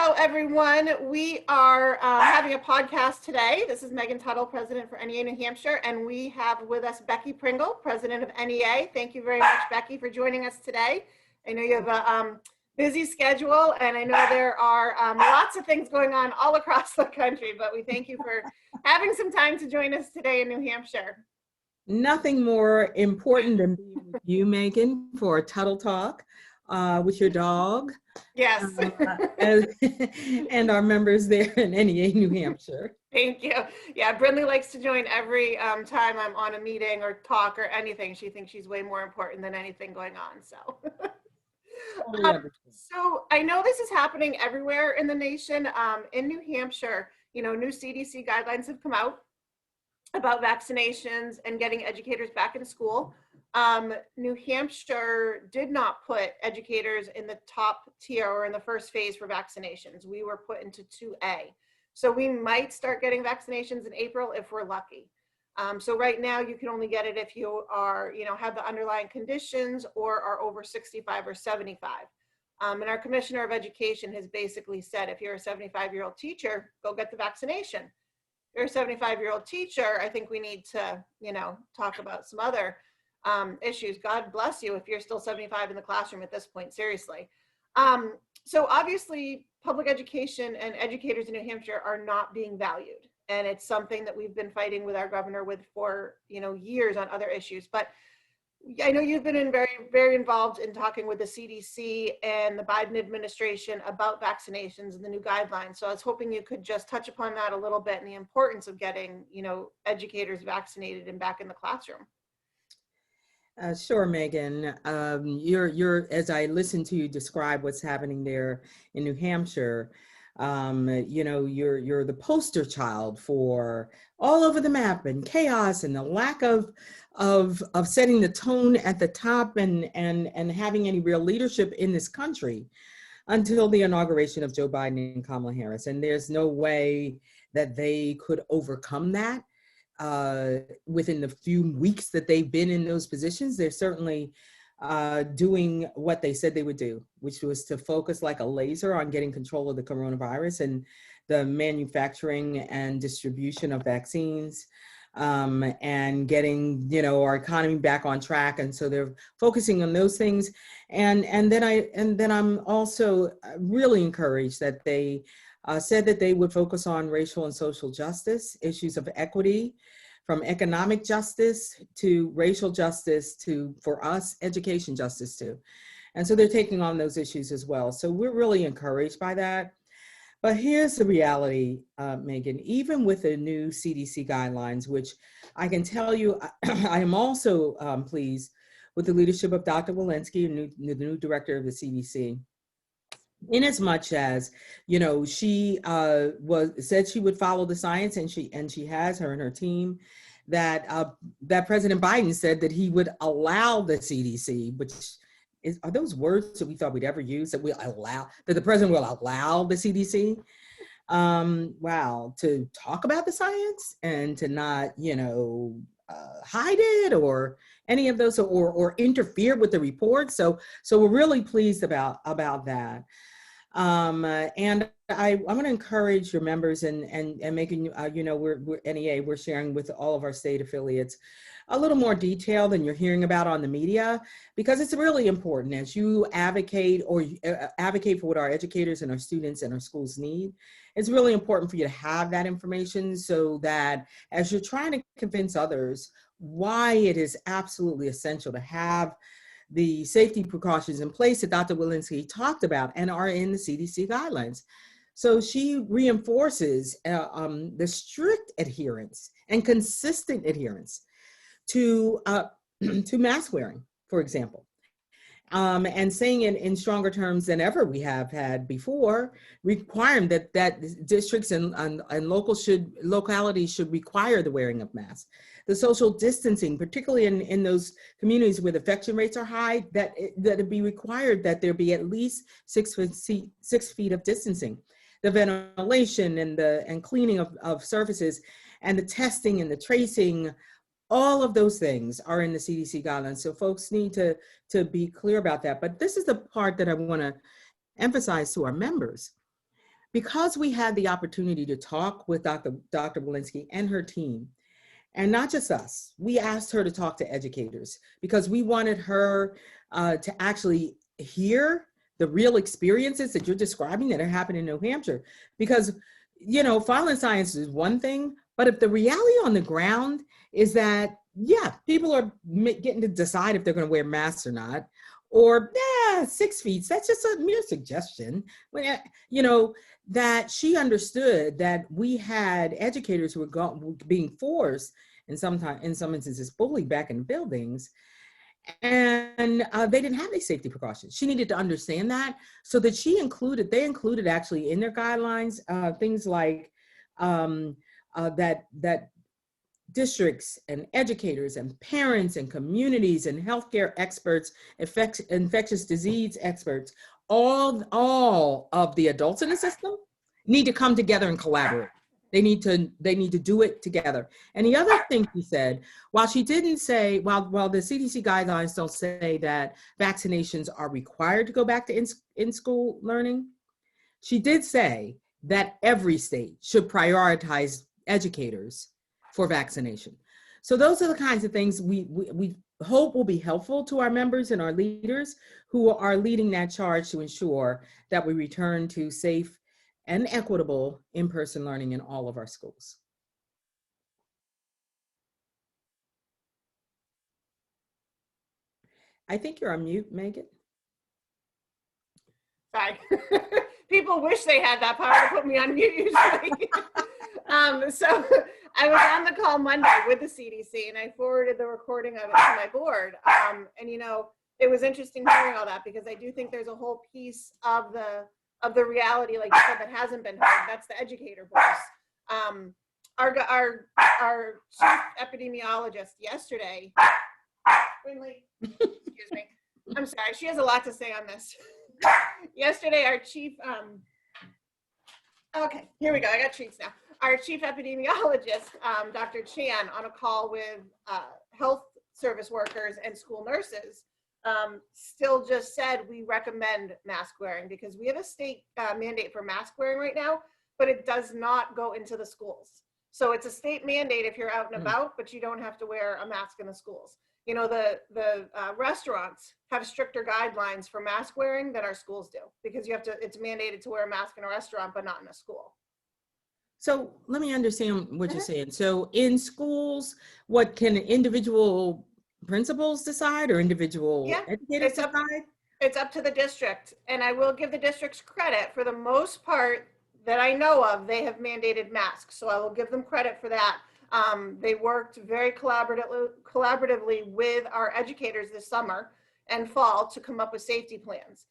Hello, everyone. We are having a podcast today. This is Megan Tuttle, President for NEA New Hampshire, and we have with us Becky Pringle, President of NEA. Thank you very much, Becky, for joining us today. I know you have a busy schedule, and I know there are lots of things going on all across the country, but we thank you for having some time to join us today in New Hampshire. Nothing more important than being with you, Megan, for Tuttle Talk with your dog. Yes. And our members there in NEA New Hampshire. Thank you. Yeah, Brindley likes to join every time I'm on a meeting or talk or anything. She thinks she's way more important than anything going on. So, so I know this is happening everywhere in the nation. In New Hampshire, you know, new CDC guidelines have come out about vaccinations and getting educators back in school. New Hampshire did not put educators in the top tier or in the first phase for vaccinations. We were put into 2A. So we might start getting vaccinations in April if we're lucky. So right now you can only get it if you are, you know, have the underlying conditions or are over 65 or 75. And our Commissioner of Education has basically said, if you're a 75-year-old teacher, go get the vaccination. If you're a 75-year-old teacher, I think we need to, you know, talk about some other issues. God bless you if you're still 75 in the classroom at this point, seriously. So obviously public education and educators in New Hampshire are not being valued. And it's something that we've been fighting with our governor for, you know, years on other issues. But I know you've been very involved in talking with the CDC and the Biden administration about vaccinations and the new guidelines. So I was hoping you could just touch upon that a little bit and the importance of getting, you know, educators vaccinated and back in the classroom. Sure, Megan. You're as I listen to you describe what's happening there in New Hampshire, you know, you're the poster child for all over the map and chaos and the lack of setting the tone at the top and having any real leadership in this country until the inauguration of Joe Biden and Kamala Harris. And there's no way that they could overcome that within the few weeks that they've been in those positions. They're certainly doing what they said they would do, which was to focus like a laser on getting control of the coronavirus and the manufacturing and distribution of vaccines, and getting, you know, our economy back on track. And so they're focusing on those things. And then I'm also really encouraged that they said that they would focus on racial and social justice, issues of equity, from economic justice to racial justice to, for us, education justice too. And so they're taking on those issues as well. So we're really encouraged by that. But here's the reality, Megan, even with the new CDC guidelines, which I can tell you, I am also pleased with the leadership of Dr. Walensky, the new director of the CDC. In as much as, you know, she said she would follow the science, and she has, her and her team, that President Biden said that he would allow the CDC, which are those words that we thought we'd ever use, that the president will allow the CDC, wow, to talk about the science and to not, you know, hide it or any of those, or interfere with the report. So we're really pleased about that. And I want to encourage your members and making, you know, we're NEA, we're sharing with all of our state affiliates a little more detail than you're hearing about on the media, because it's really important as you advocate for what our educators and our students and our schools need. It's really important for you to have that information so that as you're trying to convince others why it is absolutely essential to have the safety precautions in place that Dr. Walensky talked about and are in the CDC guidelines. So she reinforces the strict adherence and consistent adherence to mask wearing, for example, and saying it in stronger terms than ever we have had before, requiring that districts and localities should require the wearing of masks. The social distancing, particularly in those communities where the infection rates are high, that it be required that there be at least 6 feet of distancing. The ventilation and cleaning of surfaces, and the testing and the tracing, all of those things are in the CDC guidelines. So folks need to be clear about that. But this is the part that I want to emphasize to our members. because we had the opportunity to talk with Dr. Walensky and her team, and not just us, we asked her to talk to educators because we wanted her to actually hear the real experiences that you're describing that are happening in New Hampshire. Because, you know, following science is one thing, but if the reality on the ground is that, yeah, people are getting to decide if they're going to wear masks or not, or 6 feet, that's just a mere suggestion. You know, that she understood that we had educators who were being forced, and sometimes in some instances bullied back in buildings, and they didn't have any safety precautions. She needed to understand that, so that they included actually in their guidelines things like that districts and educators and parents and communities and healthcare experts, infectious disease experts, all of the adults in the system need to come together and collaborate. They need to do it together. And the other thing she said, while she didn't say, while the CDC guidelines don't say that vaccinations are required to go back to in-school learning, she did say that every state should prioritize educators for vaccination. So those are the kinds of things we hope will be helpful to our members and our leaders who are leading that charge to ensure that we return to safe and equitable in-person learning in all of our schools. I think you're on mute, Megan. Sorry. People wish they had that power to put me on mute usually. So I was on the call Monday with the CDC, and I forwarded the recording of it to my board. And you know, it was interesting hearing all that, because I do think there's a whole piece of the reality, like you said, that hasn't been heard. That's the educator voice. Our chief epidemiologist yesterday, Brinley, excuse me, I'm sorry, she has a lot to say on this. Yesterday, our chief, okay, here we go, I got treats now. Our chief epidemiologist, Dr. Chan, on a call with health service workers and school nurses, still just said we recommend mask wearing, because we have a state mandate for mask wearing right now, but it does not go into the schools. So it's a state mandate if you're out and about, but you don't have to wear a mask in the schools. You know, the restaurants have stricter guidelines for mask wearing than our schools do, because it's mandated to wear a mask in a restaurant, but not in a school. So let me understand what you're saying. So in schools, what can individual principals decide, or individual educators decide? It's up to the district. And I will give the districts credit. For the most part that I know of, they have mandated masks. So I will give them credit for that. They worked very collaboratively with our educators this summer and fall to come up with safety plans.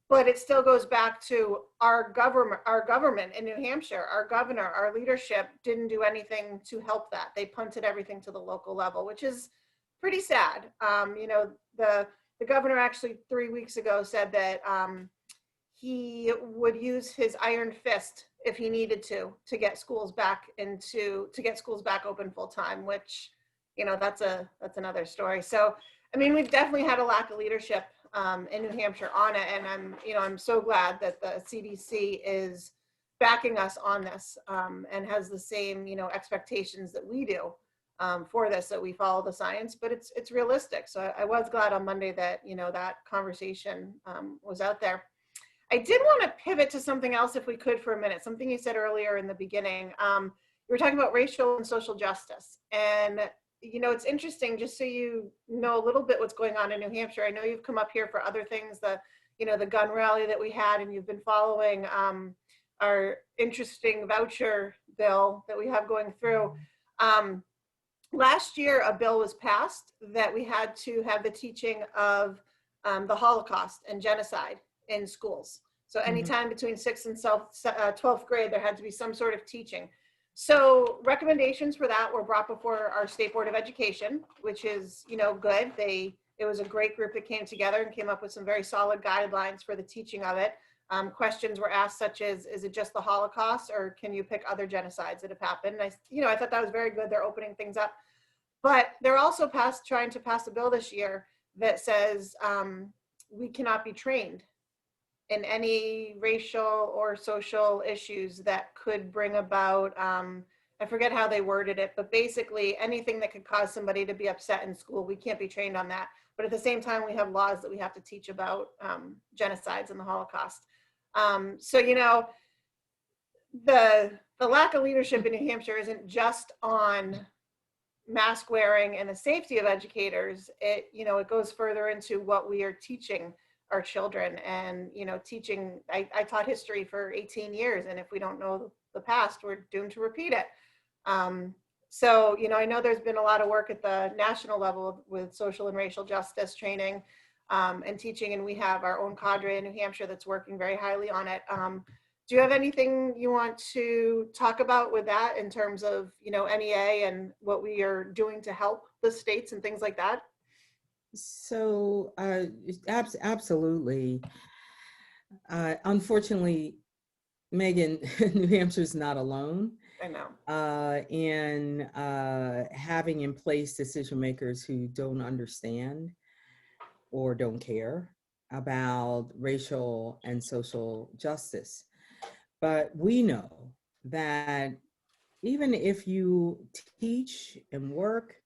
But it still goes back to our government in New Hampshire, our governor, our leadership didn't do anything to help that. They punted everything to the local level, which is pretty sad. You know, the governor actually 3 weeks ago said that he would use his iron fist if he needed to get schools back open full time, which, you know, that's another story. So, I mean, we've definitely had a lack of leadership in New Hampshire on it, and I'm so glad that the CDC is backing us on this and has the same, you know, expectations that we do for this, that we follow the science, but it's realistic. So I was glad on Monday that, you know, that conversation was out there. I did want to pivot to something else, if we could, for a minute. Something you said earlier in the beginning. You were talking about racial and social justice, and you know, it's interesting, just so you know a little bit what's going on in New Hampshire. I know you've come up here for other things, the gun rally that we had, and you've been following our interesting voucher bill that we have going through. Last year, a bill was passed that we had to have the teaching of the Holocaust and genocide in schools. So anytime between 6th and 12th grade, there had to be some sort of teaching. So recommendations for that were brought before our State Board of Education, which is, you know, good. It was a great group that came together and came up with some very solid guidelines for the teaching of it. Questions were asked such as, is it just the Holocaust, or can you pick other genocides that have happened? And I thought that was very good. They're opening things up. But they're also trying to pass a bill this year that says we cannot be trained in any racial or social issues that could bring about, I forget how they worded it, but basically anything that could cause somebody to be upset in school, we can't be trained on that. But at the same time, we have laws that we have to teach about genocides and the Holocaust. So, you know, the lack of leadership in New Hampshire isn't just on mask wearing and the safety of educators. It, you know, it goes further into what we are teaching our children. And, you know, teaching, I taught history for 18 years, and if we don't know the past, we're doomed to repeat it. So, you know, I know there's been a lot of work at the national level with social and racial justice training and teaching, and we have our own cadre in New Hampshire that's working very highly on it. Do you have anything you want to talk about with that in terms of, you know, NEA and what we are doing to help the states and things like that? So absolutely. Unfortunately, Megan, New Hampshire's not alone I know. in having in place decision makers who don't understand or don't care about racial and social justice. But we know that even if you teach and work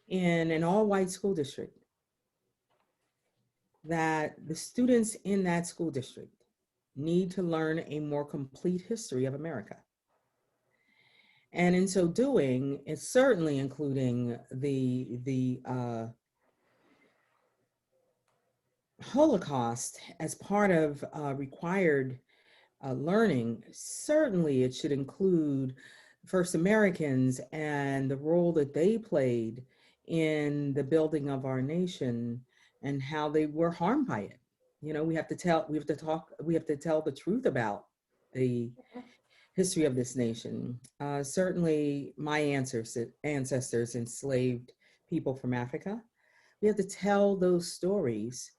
in an all-white school district, that the students in that school district need to learn a more complete history of America. And in so doing, it's certainly including the Holocaust as part of required learning. Certainly it should include First Americans and the role that they played in the building of our nation and how they were harmed by it. You know, we have to tell the truth about the history of this nation. Certainly my ancestors enslaved people from Africa. We have to tell those stories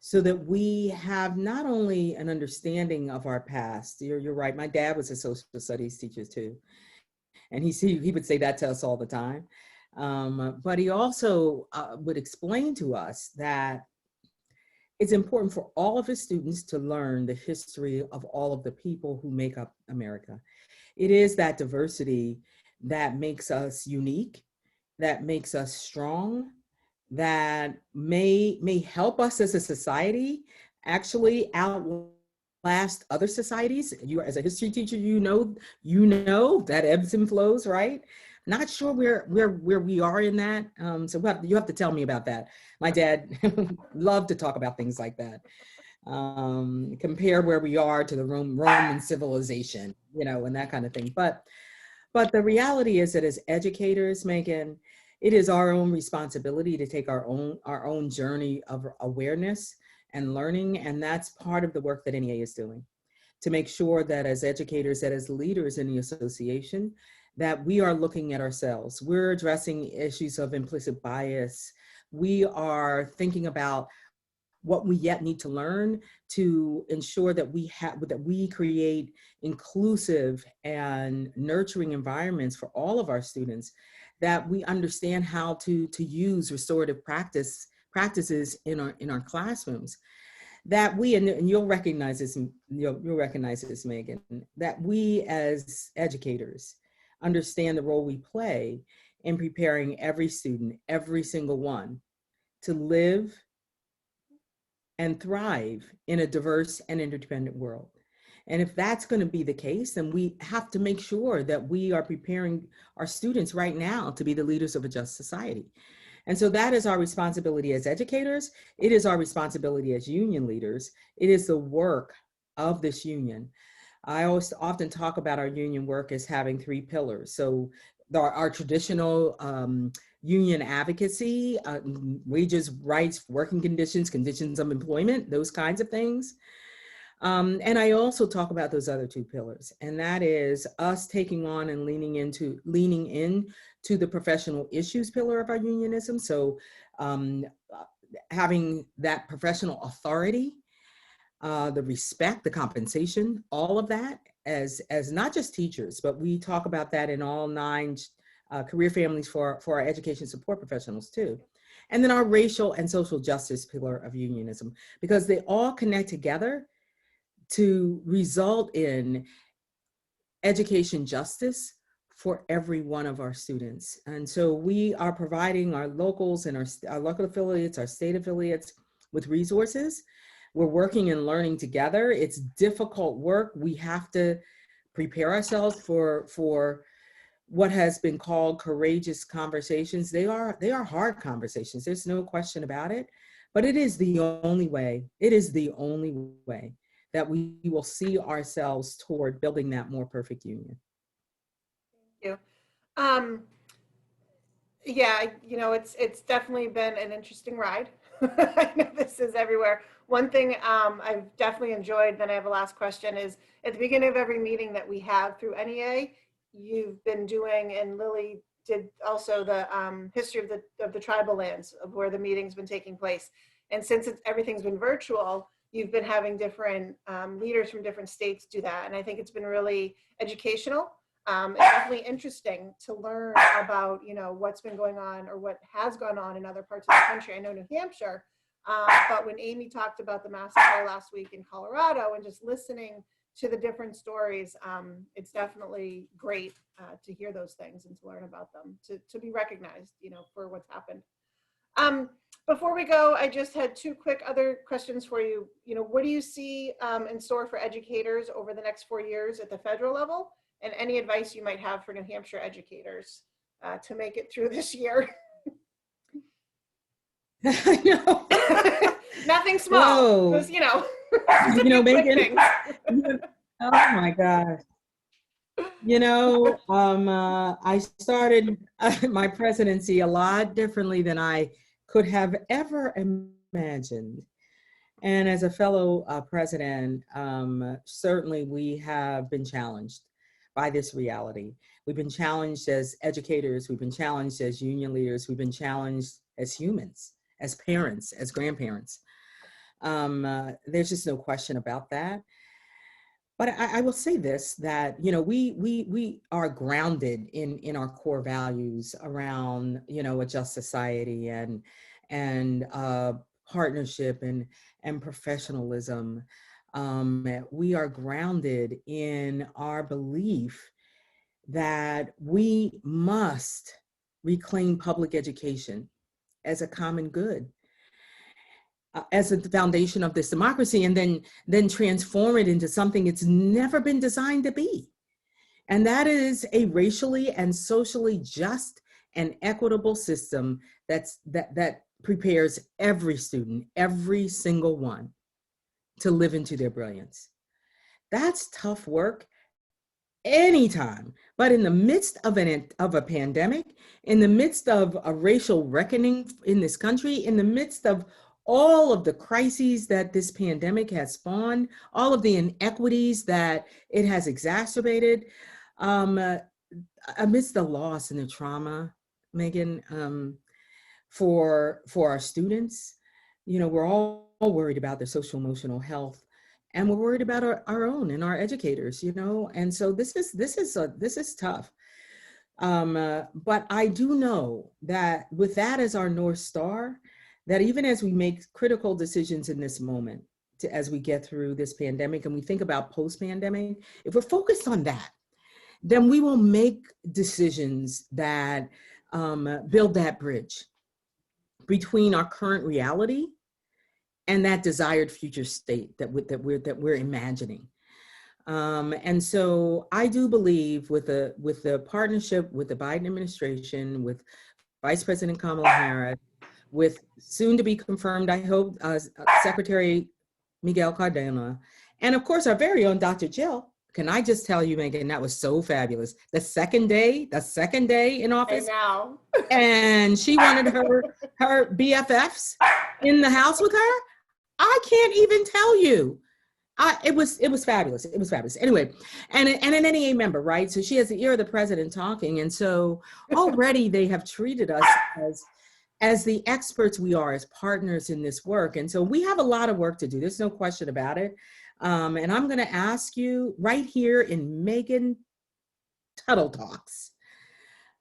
so that we have not only an understanding of our past. You're right. My dad was a social studies teacher too, and he would say that to us all the time. But he also would explain to us that it's important for all of his students to learn the history of all of the people who make up America. It is that diversity that makes us unique, that makes us strong, that may help us as a society actually outlast other societies. You, as a history teacher, you know that ebbs and flows, right? Not sure where we are in that. So you have to tell me about that. My dad loved to talk about things like that. Compare where we are to the Roman civilization, you know, and that kind of thing. But the reality is that as educators, Megan, it is our own responsibility to take our own journey of awareness and learning, and that's part of the work that NEA is doing, to make sure that as educators, that as leaders in the association, that we are looking at ourselves. We're addressing issues of implicit bias. We are thinking about what we yet need to learn to ensure that we create inclusive and nurturing environments for all of our students, that we understand how to use restorative practices in our classrooms, that we, and you'll recognize this, Megan, that we as educators understand the role we play in preparing every student, every single one, to live and thrive in a diverse and interdependent world. And if that's going to be the case, then we have to make sure that we are preparing our students right now to be the leaders of a just society. And so that is our responsibility as educators. It is our responsibility as union leaders. It is the work of this union. I often talk about our union work as having 3 pillars. So our traditional union advocacy, wages, rights, working conditions, conditions of employment, those kinds of things. And I also talk about those other 2 pillars, and that is us taking on and leaning into the professional issues pillar of our unionism. So having that professional authority, the respect, the compensation, all of that as not just teachers, but we talk about that in all 9 career families for our education support professionals too. and then our racial and social justice pillar of unionism, because they all connect together to result in education justice for every one of our students. And so we are providing our locals and our local affiliates, our state affiliates with resources. We're working and learning together. It's difficult work. We have to prepare ourselves for what has been called courageous conversations. They are hard conversations. There's no question about it, but it is the only way. It is the only way that we will see ourselves toward building that more perfect union. Thank you. Yeah, you know, it's definitely been an interesting ride. I know this is everywhere. One thing I've definitely enjoyed, then I have a last question, is at the beginning of every meeting that we have through NEA, you've been doing, and Lily did also, the history of the tribal lands of where the meeting's been taking place. And since everything's been virtual, you've been having different leaders from different states do that. And I think it's been really educational. It's definitely interesting to learn about, you know, what's been going on or what has gone on in other parts of the country. I know New Hampshire, but when Amy talked about the massacre last week in Colorado and just listening to the different stories, it's definitely great to hear those things and to learn about them, to be recognized, you know, for what's happened. Before we go, I just had two quick other questions for you. You know, what do you see in store for educators over the next 4 years at the federal level? And any advice you might have for New Hampshire educators to make it through this year? Nothing small, because, you know, you know, Megan, oh my gosh. You know, I started my presidency a lot differently than I could have ever imagined. And as a fellow president, certainly we have been challenged by this reality. We've been challenged as educators, we've been challenged as union leaders, we've been challenged as humans, as parents, as grandparents. There's just no question about that. But I will say this, that, you know, we are grounded in our core values around, you know, a just society and partnership and professionalism. We are grounded in our belief that we must reclaim public education as a common good, as the foundation of this democracy, and then transform it into something it's never been designed to be. And that is a racially and socially just and equitable system that prepares every student, every single one, to live into their brilliance. That's tough work anytime, but in the midst of a pandemic, in the midst of a racial reckoning in this country, in the midst of all of the crises that this pandemic has spawned, all of the inequities that it has exacerbated, amidst the loss and the trauma, Megan, for our students, you know, we're all worried about their social emotional health, and we're worried about our own and our educators, you know, and so this is tough. But I do know that with that as our North Star, that even as we make critical decisions in this moment, as we get through this pandemic and we think about post-pandemic, if we're focused on that, then we will make decisions that build that bridge between our current reality and that desired future state that we're imagining. And so I do believe with the partnership with the Biden administration, with Vice President Kamala Harris, with soon to be confirmed, I hope, Secretary Miguel Cardona, and of course our very own Dr. Jill. Can I just tell you, Megan, that was so fabulous. The second day in office, and she wanted her BFFs in the house with her. I can't even tell you. It was fabulous. It was fabulous. Anyway, and an NEA member, right? So she has the ear of the president talking, and so already they have treated us as the experts we are, as partners in this work. And so we have a lot of work to do. There's no question about it. And I'm going to ask you right here in Megan Tuttle Talks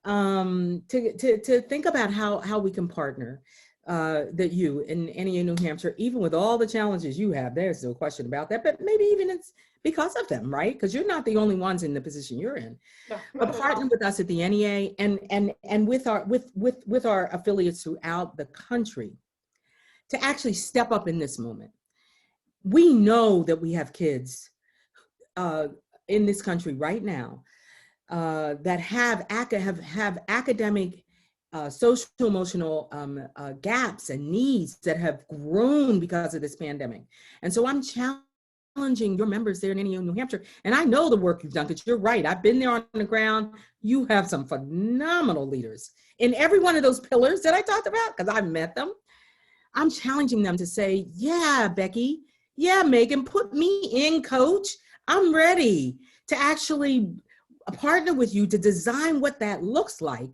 to think about how we can partner. that you in NEA New Hampshire, even with all the challenges you have, there's no question about that, but maybe even it's because of them, right? Because you're not the only ones in the position you're in. No, But not at partner all. with us at the NEA and with our affiliates throughout the country to actually step up in this moment. We know that we have kids in this country right now that have academic, social, emotional gaps and needs that have grown because of this pandemic. And so I'm challenging your members there in NEA New Hampshire. And I know the work you've done, because you're right. I've been there on the ground. You have some phenomenal leaders in every one of those pillars that I talked about, because I've met them. I'm challenging them to say, yeah, Becky, yeah, Megan, put me in, coach. I'm ready to actually partner with you to design what that looks like,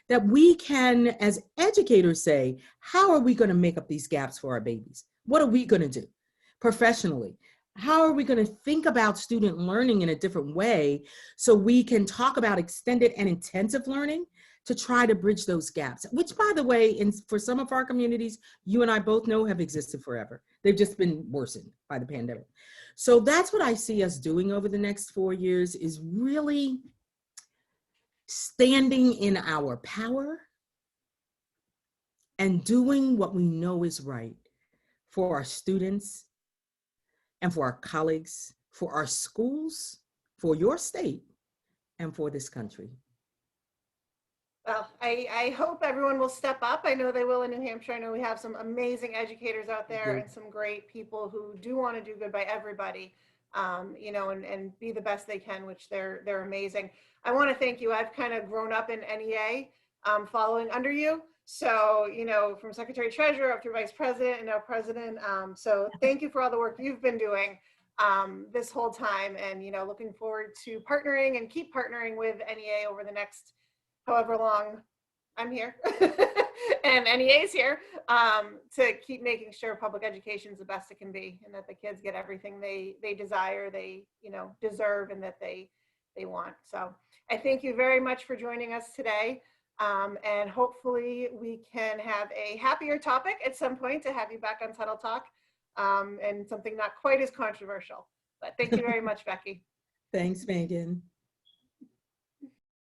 that we can, as educators, say, how are we going to make up these gaps for our babies? What are we going to do professionally? How are we going to think about student learning in a different way so we can talk about extended and intensive learning to try to bridge those gaps, which, by the way, for some of our communities, you and I both know have existed forever. They've just been worsened by the pandemic. So that's what I see us doing over the next 4 years, is really standing in our power and doing what we know is right for our students and for our colleagues, for our schools, for your state, and for this country. Well, I hope everyone will step up. I know they will in New Hampshire. I know we have some amazing educators out there and some great people who do want to do good by everybody, you know, and be the best they can, which they're amazing. I want to thank you. I've kind of grown up in NEA following under you. So, you know, from Secretary Treasurer up through Vice President and now President. So thank you for all the work you've been doing this whole time, and, you know, looking forward to partnering and keep partnering with NEA over the next however long I'm here and NEA's here, to keep making sure public education is the best it can be, and that the kids get everything they desire, they, you know, deserve, and that they want. So I thank you very much for joining us today. And hopefully we can have a happier topic at some point to have you back on Tuttle Talk, and something not quite as controversial. But thank you very much, Becky. Thanks, Megan.